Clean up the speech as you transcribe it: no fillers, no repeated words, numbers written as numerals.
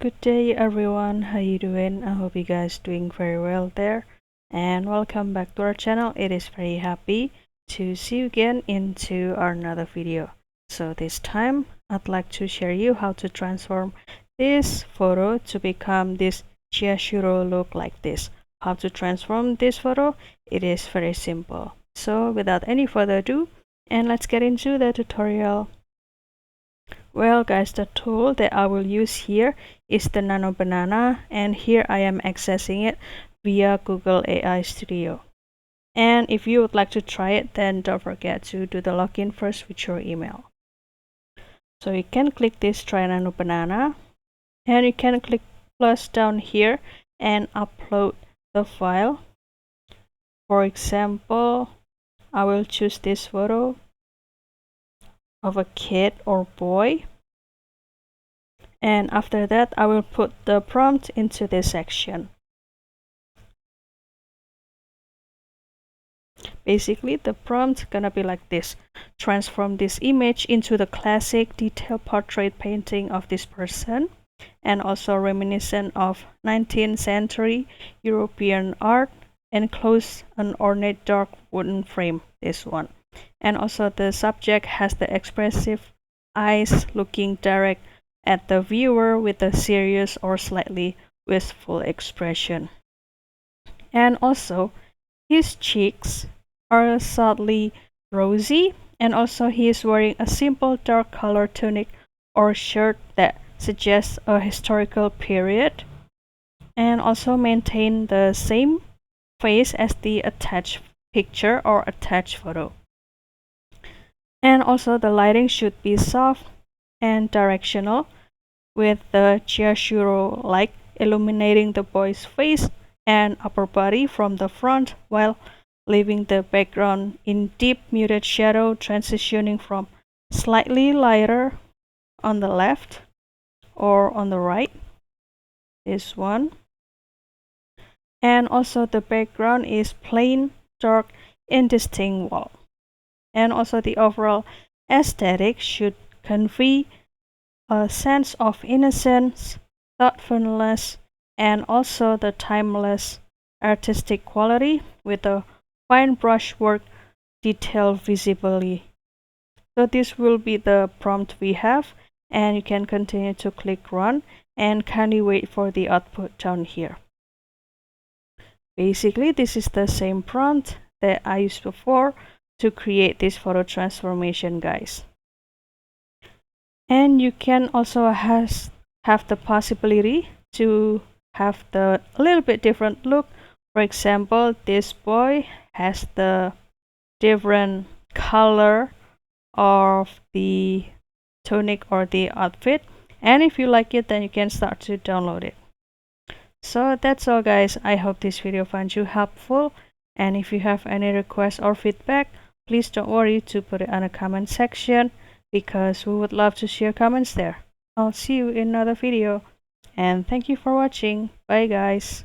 Good day everyone, how you doing? I hope you guys doing very well there, and welcome back to our channel. It is very happy to see you again into our another video. So this time I'd like to share you how to transform this photo to become this Chiashuro look like this. How to transform this photo? It is very simple. So without any further ado, and let's get into the tutorial. Well guys, the tool that I will use here is the Nano Banana, and here I am accessing it via Google AI Studio. And if you would like to try it, then don't forget to do the login first with your email. So you can click this Try Nano Banana, and you can click plus down here and upload the file. For example, I will choose this photo of a kid or boy, and after that I will put the prompt into this section. Basically the prompt gonna be like this: transform this image into the classic detailed portrait painting of this person, and also reminiscent of 19th century European art, enclose an ornate dark wooden frame, this one. And also the subject has the expressive eyes looking direct at the viewer with a serious or slightly wistful expression. And also his cheeks are subtly rosy, and also he is wearing a simple dark color tunic or shirt that suggests a historical period, and also maintain the same face as the attached picture or attached photo. And also the lighting should be soft and directional, with the Chiashuro light illuminating the boy's face and upper body from the front, while leaving the background in deep muted shadow, transitioning from slightly lighter on the left or on the right, this one. And also the background is plain, dark, indistinct wall. And also the overall aesthetic should convey a sense of innocence, thoughtfulness, and also the timeless artistic quality with a fine brushwork detail visibly. So this will be the prompt we have, and you can continue to click run and kindly wait for the output down here. Basically this is the same prompt that I used before to create this photo transformation, guys. And you can also have the possibility to have the a little bit different look. For example, this boy has the different color of the tunic or the outfit, and if you like it, then you can start to download it. So that's all guys, I hope this video finds you helpful, and if you have any requests or feedback, please don't worry to put it on the comment section, because we would love to share comments there. I'll see you in another video, and thank you for watching. Bye guys.